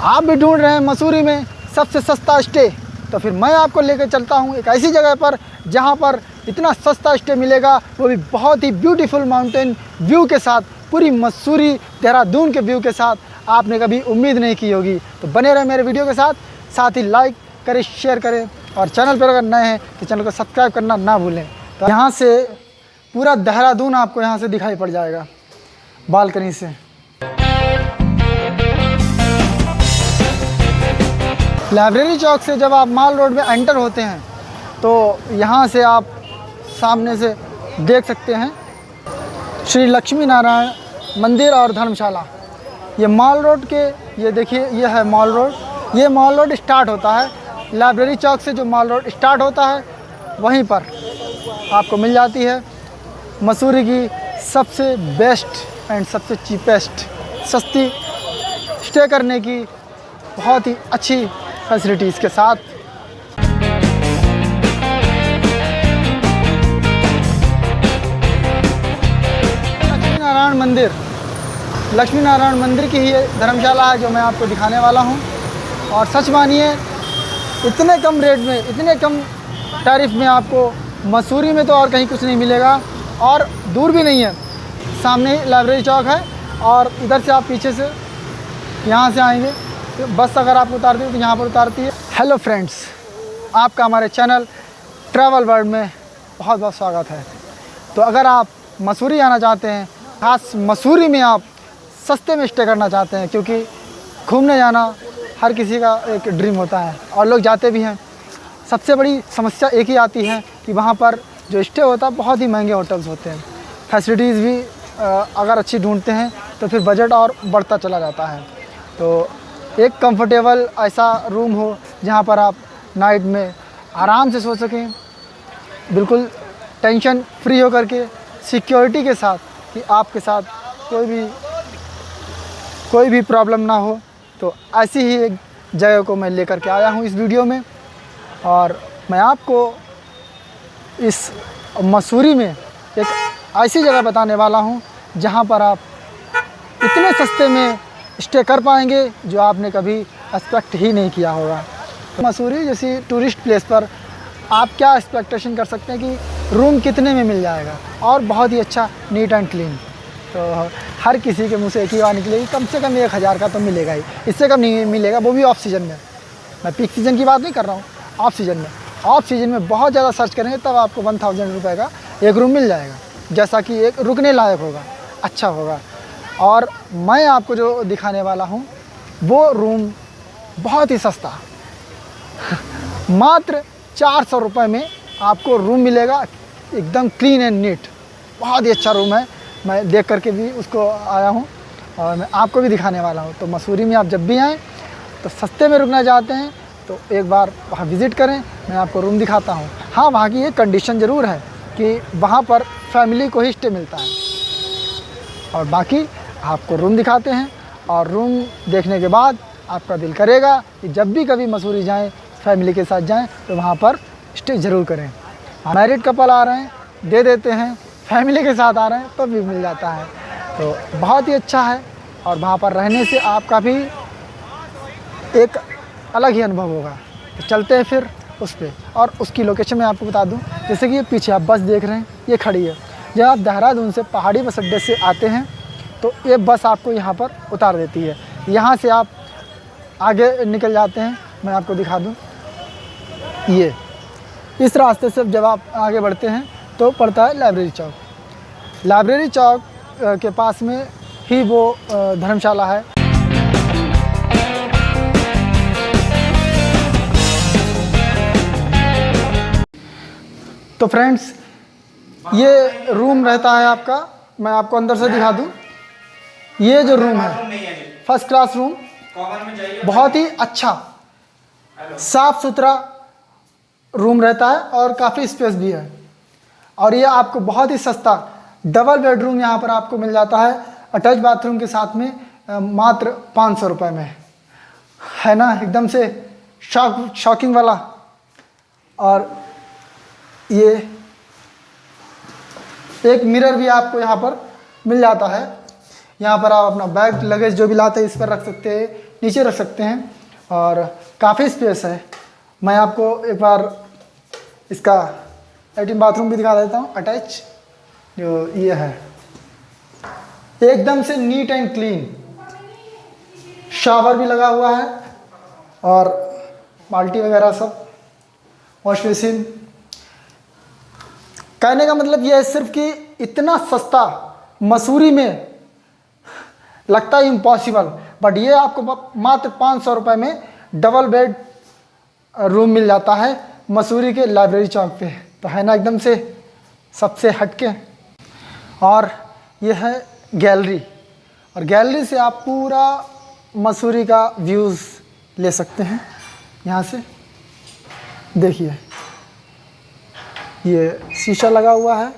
आप भी ढूंढ रहे हैं मसूरी में सबसे सस्ता स्टे, तो फिर मैं आपको लेकर चलता हूं एक ऐसी जगह पर जहां पर इतना सस्ता स्टे मिलेगा, वो भी बहुत ही ब्यूटीफुल माउंटेन व्यू के साथ, पूरी मसूरी देहरादून के व्यू के साथ। आपने कभी उम्मीद नहीं की होगी। तो बने रहे मेरे वीडियो के साथ, साथ ही लाइक करें, शेयर करें और चैनल पर अगर नए हैं तो चैनल को सब्सक्राइब करना ना भूलें। तो यहाँ से पूरा देहरादून आपको यहाँ से दिखाई पड़ जाएगा बालकनी से। लाइब्रेरी चौक से जब आप माल रोड में एंटर होते हैं तो यहाँ से आप सामने से देख सकते हैं श्री लक्ष्मी नारायण मंदिर और धर्मशाला। ये माल रोड के, ये देखिए, ये है माल रोड। ये माल रोड स्टार्ट होता है लाइब्रेरी चौक से। जो माल रोड स्टार्ट होता है वहीं पर आपको मिल जाती है मसूरी की सबसे बेस्ट एंड सबसे चीपेस्ट, सस्ती स्टे करने की बहुत ही अच्छी फैसिलिटीज़ के साथ। लक्ष्मी नारायण मंदिर की ही धर्मशाला है जो मैं आपको दिखाने वाला हूं। और सच मानिए, इतने कम रेट में, इतने कम टैरिफ में आपको मसूरी में तो और कहीं कुछ नहीं मिलेगा, और दूर भी नहीं है। सामने लाइब्रेरी चौक है और इधर से आप पीछे से यहाँ से आएंगे तो बस अगर आपको उतारती है तो यहाँ पर उतारती है। हेलो फ्रेंड्स, आपका हमारे चैनल ट्रैवल वर्ल्ड में बहुत बहुत स्वागत है। तो अगर आप मसूरी आना चाहते हैं, खास मसूरी में आप सस्ते में स्टे करना चाहते हैं, क्योंकि घूमने जाना हर किसी का एक ड्रीम होता है और लोग जाते भी हैं। सबसे बड़ी समस्या एक ही आती है कि वहाँ पर जो स्टे होता है बहुत ही महंगे होटल्स होते हैं। फैसिलिटीज़ भी अगर अच्छी ढूंढते हैं तो फिर बजट और बढ़ता चला जाता है। तो एक कंफर्टेबल ऐसा रूम हो जहाँ पर आप नाइट में आराम से सो सकें, बिल्कुल टेंशन फ्री हो करके, सिक्योरिटी के साथ कि आपके साथ कोई भी प्रॉब्लम ना हो। तो ऐसी ही एक जगह को मैं लेकर के आया हूँ इस वीडियो में, और मैं आपको इस मसूरी में एक ऐसी जगह बताने वाला हूँ जहाँ पर आप इतने सस्ते में स्टे कर पाएंगे जो आपने कभी एक्सपेक्ट ही नहीं किया होगा। तो मसूरी जैसी टूरिस्ट प्लेस पर आप क्या एक्सपेक्टेशन कर सकते हैं कि रूम कितने में मिल जाएगा, और बहुत ही अच्छा नीट एंड क्लीन। तो हर किसी के मुंह से एक ही बात निकलेगी, कम से कम 1000 का तो मिलेगा ही, इससे कम नहीं मिलेगा, वो भी ऑफ सीज़न में। मैं पीक सीज़न की बात नहीं कर रहा हूँ, ऑफ सीज़न में। ऑफ सीज़न में बहुत ज़्यादा सर्च करेंगे तब आपको 1000 रुपये का एक रूम मिल जाएगा, जैसा कि एक रुकने लायक होगा, अच्छा होगा। और मैं आपको जो दिखाने वाला हूँ वो रूम बहुत ही सस्ता मात्र 400 रुपये में आपको रूम मिलेगा, एकदम क्लीन एंड नीट। बहुत ही अच्छा रूम है, मैं देख करके भी उसको आया हूँ और मैं आपको भी दिखाने वाला हूँ। तो मसूरी में आप जब भी आएँ तो सस्ते में रुकना चाहते हैं तो एक बार वहाँ विज़िट करें, मैं आपको रूम दिखाता हूँ। हाँ, वहाँ की एक कंडीशन ज़रूर है कि वहाँ पर फैमिली को ही स्टे मिलता है, और बाकी आपको रूम दिखाते हैं। और रूम देखने के बाद आपका दिल करेगा कि जब भी कभी मसूरी जाएं, फैमिली के साथ जाएं तो वहाँ पर स्टे ज़रूर करें। मैरिड कपल आ रहे हैं दे देते हैं, फैमिली के साथ आ रहे हैं तो भी मिल जाता है। तो बहुत ही अच्छा है, और वहाँ पर रहने से आपका भी एक अलग ही अनुभव होगा। तो चलते हैं फिर उस पर, और उसकी लोकेशन मैं आपको बता दूँ। जैसे कि ये पीछे आप बस देख रहे हैं, ये खड़ी है। जब आप देहरादून से पहाड़ी बस अड्डे से आते हैं तो ये बस आपको यहाँ पर उतार देती है। यहाँ से आप आगे निकल जाते हैं, मैं आपको दिखा दूँ। ये इस रास्ते से जब आप आगे बढ़ते हैं तो पड़ता है लाइब्रेरी चौक। लाइब्रेरी चौक के पास में ही वो धर्मशाला है। तो फ्रेंड्स, ये रूम रहता है आपका, मैं आपको अंदर से दिखा दूँ। ये जो रूम है फर्स्ट क्लास रूम, बहुत ही अच्छा साफ़ सुथरा रूम रहता है और काफ़ी स्पेस भी है। और ये आपको बहुत ही सस्ता डबल बेडरूम यहाँ पर आपको मिल जाता है अटैच बाथरूम के साथ में, मात्र 500 रुपये में। है ना, एकदम से शॉकिंग वाला। और ये एक मिरर भी आपको यहाँ पर मिल जाता है। यहाँ पर आप अपना बैग लगेज जो भी लाते हैं इस पर रख सकते हैं। नीचे रख सकते हैं और काफ़ी स्पेस है। मैं आपको एक बार इसका लैट्रिन बाथरूम भी दिखा देता हूँ अटैच, जो ये है एकदम से नीट एंड क्लीन। शावर भी लगा हुआ है और बाल्टी वगैरह सब, वॉश बेसिन। कहने का मतलब यह है सिर्फ कि इतना सस्ता मसूरी में लगता है इम्पॉसिबल, बट ये आपको मात्र 500 रुपये में डबल बेड रूम मिल जाता है मसूरी के लाइब्रेरी चौक पे। तो है ना एकदम से सबसे हटके। और यह है गैलरी, और गैलरी से आप पूरा मसूरी का व्यूज़ ले सकते हैं। यहाँ से देखिए ये शीशा लगा हुआ है,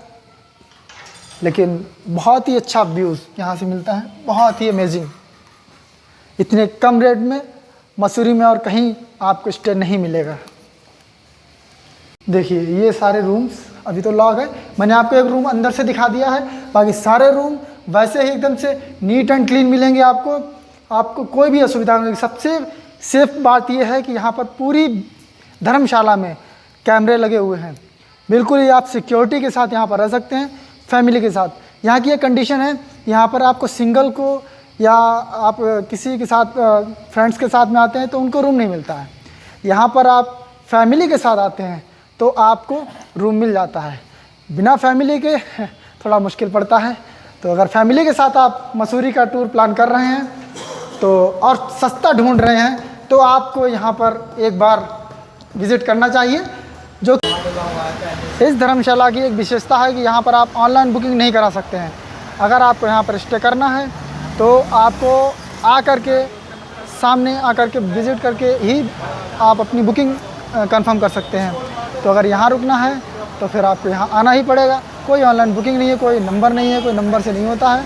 लेकिन बहुत ही अच्छा व्यूज़ यहाँ से मिलता है, बहुत ही अमेजिंग। इतने कम रेट में मसूरी में और कहीं आपको स्टे नहीं मिलेगा। देखिए ये सारे रूम्स अभी तो लॉक है, मैंने आपको एक रूम अंदर से दिखा दिया है, बाकी सारे रूम वैसे ही एकदम से नीट एंड क्लीन मिलेंगे आपको कोई भी असुविधा नहीं। सबसे सेफ बात यह है कि यहाँ पर पूरी धर्मशाला में कैमरे लगे हुए हैं, बिल्कुल ही आप सिक्योरिटी के साथ यहाँ पर रह सकते हैं फैमिली के साथ। यहाँ की एक कंडीशन है, यहाँ पर आपको सिंगल को या आप किसी के साथ फ्रेंड्स के साथ में आते हैं तो उनको रूम नहीं मिलता है। यहाँ पर आप फैमिली के साथ आते हैं तो आपको रूम मिल जाता है, बिना फैमिली के थोड़ा मुश्किल पड़ता है। तो अगर फैमिली के साथ आप मसूरी का टूर प्लान कर रहे हैं तो और सस्ता ढूंढ रहे हैं तो आपको यहाँ पर एक बार विज़िट करना चाहिए। जो इस धर्मशाला की एक विशेषता है कि यहाँ पर आप ऑनलाइन बुकिंग नहीं करा सकते हैं। अगर आपको यहाँ पर स्टे करना है तो आपको आकर के सामने आकर के विज़िट करके ही आप अपनी बुकिंग कंफर्म कर सकते हैं। तो अगर यहाँ रुकना है तो फिर आपको यहाँ आना ही पड़ेगा। कोई ऑनलाइन बुकिंग नहीं है, कोई नंबर नहीं है, कोई नंबर से नहीं होता है,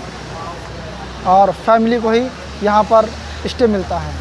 और फैमिली को ही यहाँ पर स्टे मिलता है।